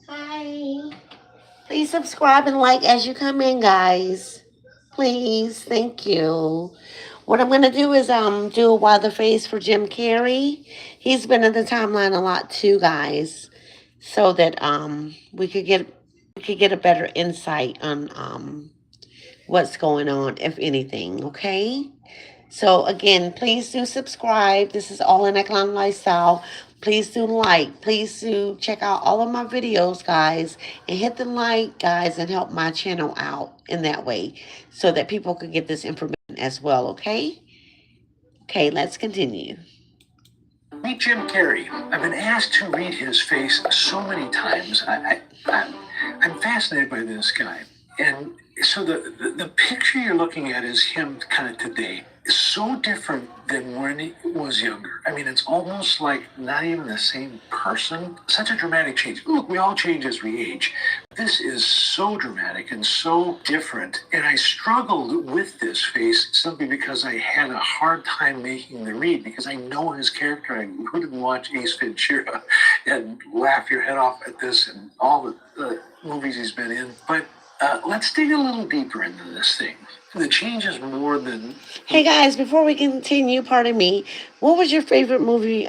Hi. Please subscribe and like as you come in, guys. Please, thank you. What I'm gonna do is do a Why the Face for Jim Carrey. He's been in the timeline a lot too, guys, so that we could get a better insight on what's going on, if anything. Okay. So again, please do subscribe. This is all in Economic Lifestyle. Please do like. Please do check out all of my videos, guys, and hit the like, guys, and help my channel out in that way, so that people can get this information as well. Okay. Okay. Let's continue. Meet Jim Carrey. I've been asked to read his face so many times. I'm fascinated by this guy. And so the picture you're looking at is him kind of today. Is so different than when he was younger. I mean, it's almost like not even the same person. Such a dramatic change. Look, we all change as we age. This is so dramatic and so different. And I struggled with this face simply because I had a hard time making the read because I know his character. Who didn't watch Ace Ventura and laugh your head off at this and all the movies he's been in? But let's dig a little deeper into this thing. The change is more than. Hey guys, before we continue, pardon me. What was your favorite movie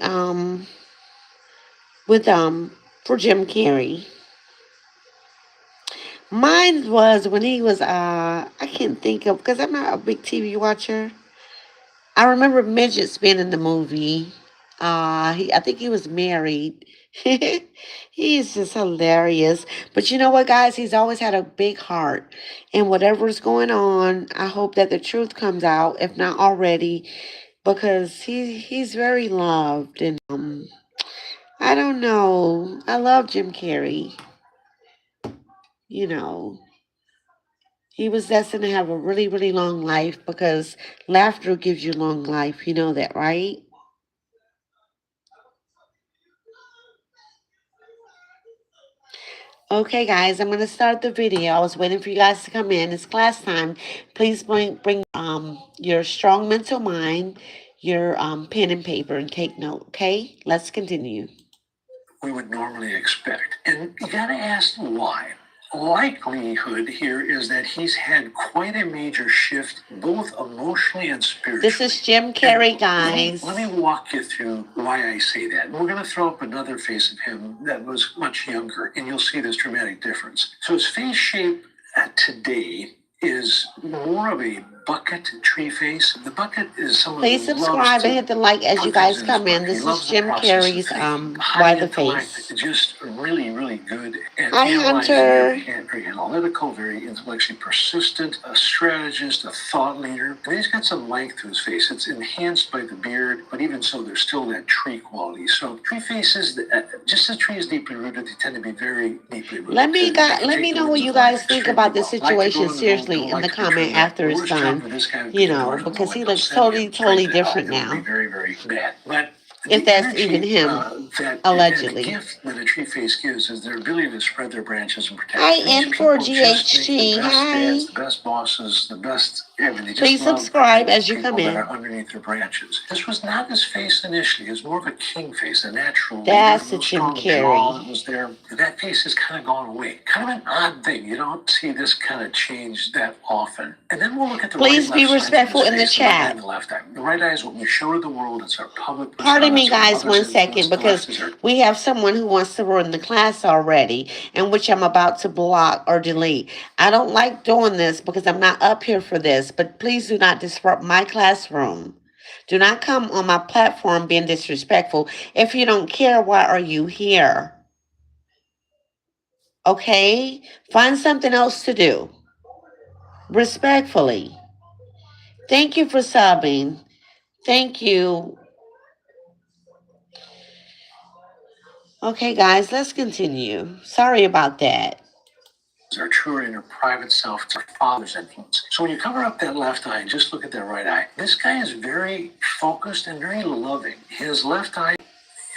with for Jim Carrey? Mine was when he was I can't think of, because I'm not a big TV watcher. I remember Midgets being in the movie. I think he was married. He's just hilarious. But you know what, guys? He's always had a big heart. And whatever's going on, I hope that the truth comes out, if not already, because he's very loved. And I don't know. I love Jim Carrey. You know, he was destined to have a really, really long life, because laughter gives you long life. You know that, right? Okay, guys, I'm gonna start the video. I was waiting for you guys to come in. It's class time. Please bring your strong mental mind, your pen and paper, and take note. Okay, let's continue. We would normally expect. And you got to ask why. Likelihood here is that he's had quite a major shift, both emotionally and spiritually. This is Jim Carrey, guys. Let me walk you through why I say that. And we're going to throw up another face of him that was much younger, and you'll see this dramatic difference. So his face shape today is more of a bucket tree face. The bucket is someone. Please subscribe and hit the like as you guys come in. This is Jim Carrey's Why the Face. Just really, really good at Hi, Hunter. very analytical, very intellectually persistent, a strategist, a thought leader. And he's got some length to his face. It's enhanced by the beard, but even so, there's still that tree quality. So tree faces, just as tree is deeply rooted, they tend to be very deeply rooted. Let me know what you guys think about this situation seriously in the comment after it's done. Because he looks totally different now. Very, very bad. But if that's even him, allegedly. The gift that a tree face gives is their ability to spread their branches and protect. Hi, N4GHG. Hi. The best bosses, the best everything. Please subscribe as you come in. That are underneath their branches. This was not his face initially. It was more of a king face, a natural. That's a Jim Carrey. Was there. That face has kind of gone away. Kind of an odd thing. You don't see this kind of change that often. And then we'll look at the Please be respectful in the chat. The left eye. The right eye is what we show to the world. It's our public. Pardon me, guys, 1 second, because we have someone who wants to run the class already, and which I'm about to block or delete. I don't like doing this because I'm not up here for this, but please do not disrupt my classroom. Do not come on my platform being disrespectful. If you don't care, why are you here? Okay? Find something else to do. Respectfully. Thank you for subbing. Thank you. Okay, guys, let's continue. Sorry about that. Our true inner private self, it's our father's influence. So when you cover up that left eye and just look at that right eye, this guy is very focused and very loving. His left eye,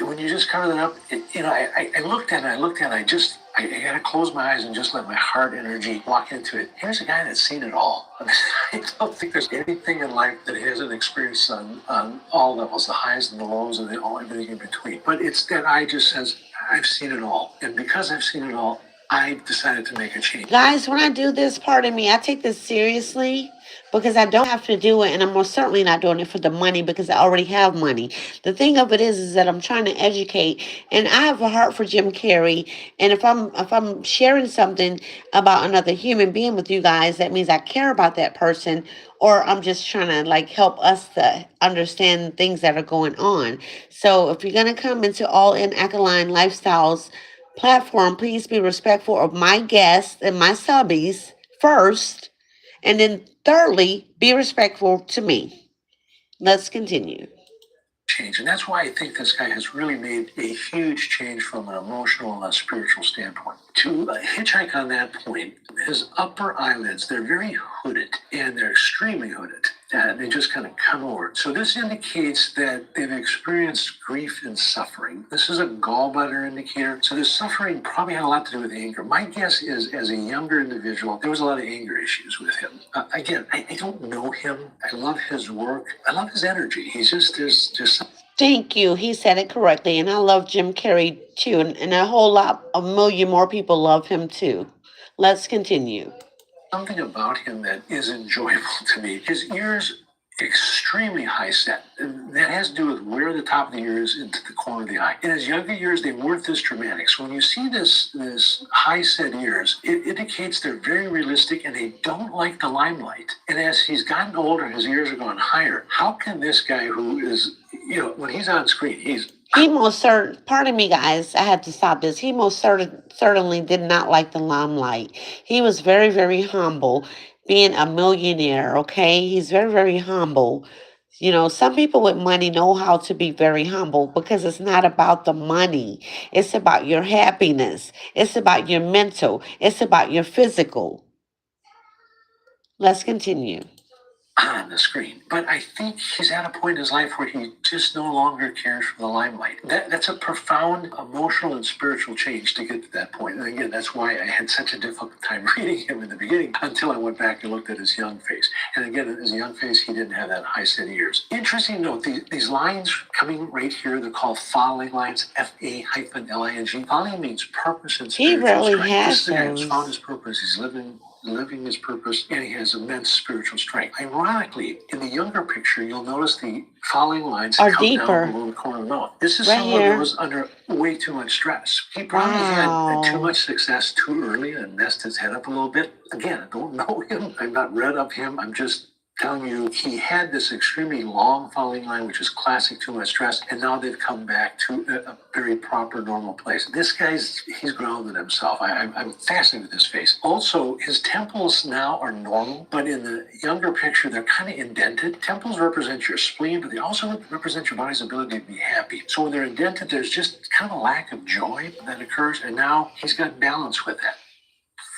when you just cover that up, I looked at it, I got to close my eyes and just let my heart energy walk into it. Here's a guy that's seen it all. I don't think there's anything in life that hasn't experienced on all levels, the highs and the lows and everything in between. But it's that eye just says, I've seen it all. And because I've seen it all, I've decided to make a change. Guys, when I do this, part of me, I take this seriously because I don't have to do it, and I'm most certainly not doing it for the money because I already have money. The thing of it is that I'm trying to educate, and I have a heart for Jim Carrey. And if I'm sharing something about another human being with you guys, that means I care about that person, or I'm just trying to like help us to understand things that are going on. So if you're gonna come into All In Alkaline Lifestyles platform, please be respectful of my guests and my subbies first, and then thirdly, be respectful to me. Let's continue. Change. And that's why I think this guy has really made a huge change from an emotional and a spiritual standpoint. To hitchhike on that point, his upper eyelids, they're very hooded and they're extremely hooded. They just kind of come over. So this indicates that they've experienced grief and suffering. This is a gallbladder indicator. So the suffering probably had a lot to do with anger. My guess is, as a younger individual, there was a lot of anger issues with him. Again, I don't know him. I love his work. I love his energy. He's just, there's just Thank you. He said it correctly. And I love Jim Carrey too. And a whole lot, a million more people love him too. Let's continue. something about him that is enjoyable to me. His ears extremely high set. And that has to do with where the top of the ear is into the corner of the eye. In his younger years, they weren't this dramatic. So when you see this high set ears, it indicates they're very realistic and they don't like the limelight. And as he's gotten older, his ears are going higher. How can this guy who is, when he's on screen, he most certain, pardon me, guys, I had to stop this. He most certainly did not like the limelight. He was very, very humble, being a millionaire, okay? He's very, very humble. You know, some people with money know how to be very humble because it's not about the money. It's about your happiness. It's about your mental. It's about your physical. Let's continue. on the screen. But I think he's at a point in his life where he just no longer cares for the limelight. That's a profound emotional and spiritual change to get to that point. And again, that's why I had such a difficult time reading him in the beginning until I went back and looked at his young face. And again, in his young face, he didn't have that high set ears. Interesting note, these lines coming right here, they're called falling lines, F-A-L-I-N-G. Falling means purpose and He spiritual really strength. This has is a guy who's found his those. purpose. He's living his purpose, and he has immense spiritual strength. Ironically, in the younger picture, you'll notice the following lines Or come down deeper. below the corner of the mouth. This is Right someone who here. was under way too much stress. He probably had too Wow. much success too early and messed his head up a little bit. Again, I don't know him. I've not read of him. I'm just telling you, he had this extremely long falling line, which is classic too much stress, and now they've come back to a very proper, normal place. This guy's, he's grounded himself. I'm fascinated with his face. Also, his temples now are normal, but in the younger picture, they're kind of indented. Temples represent your spleen, but they also represent your body's ability to be happy. So when they're indented, there's just kind of a lack of joy that occurs, and now he's got balance with that.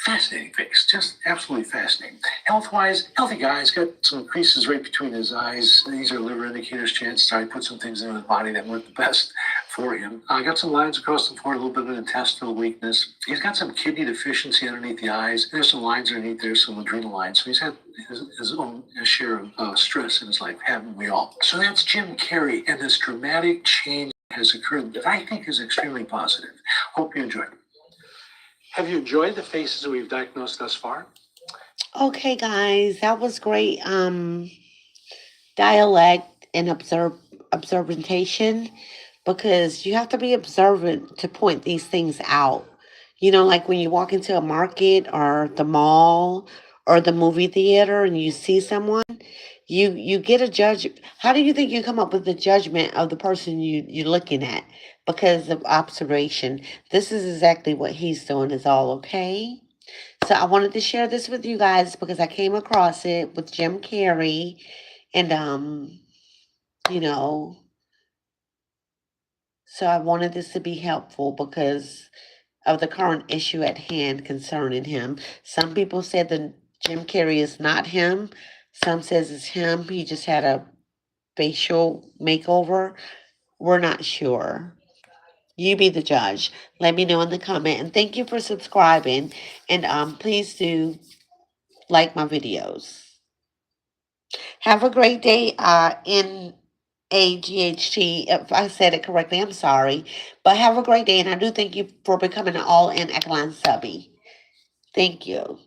Fascinating face, just absolutely fascinating. Health-wise, healthy guy. He's got some creases right between his eyes. These are liver indicators. Chances are he put some things in his body that weren't the best for him. Got some lines across the forehead, a little bit of intestinal weakness. He's got some kidney deficiency underneath the eyes. There's some lines underneath there, some adrenal lines. So he's had his own share of stress in his life, haven't we all? So that's Jim Carrey, and this dramatic change has occurred that I think is extremely positive. Hope you enjoyed it. Have you enjoyed the faces we've diagnosed thus far? Okay, guys, that was great. Dialect and observantation, because you have to be observant to point these things out. You know, like when you walk into a market or the mall or the movie theater and you see someone, you get a judge. How do you think you come up with the judgment of the person you're looking at? Because of observation. This is exactly what he's doing, is all okay. So I wanted to share this with you guys because I came across it with Jim Carrey, and you know, so I wanted this to be helpful because of the current issue at hand concerning him. Some people said that Jim Carrey is not him. Some says it's him. He just had a facial makeover. We're not sure. You be the judge. Let me know in the comment. And thank you for subscribing. And please do like my videos. Have a great day in AGHT. If I said it correctly, I'm sorry. But have a great day, and I do thank you for becoming an all in Echoline subby. Thank you.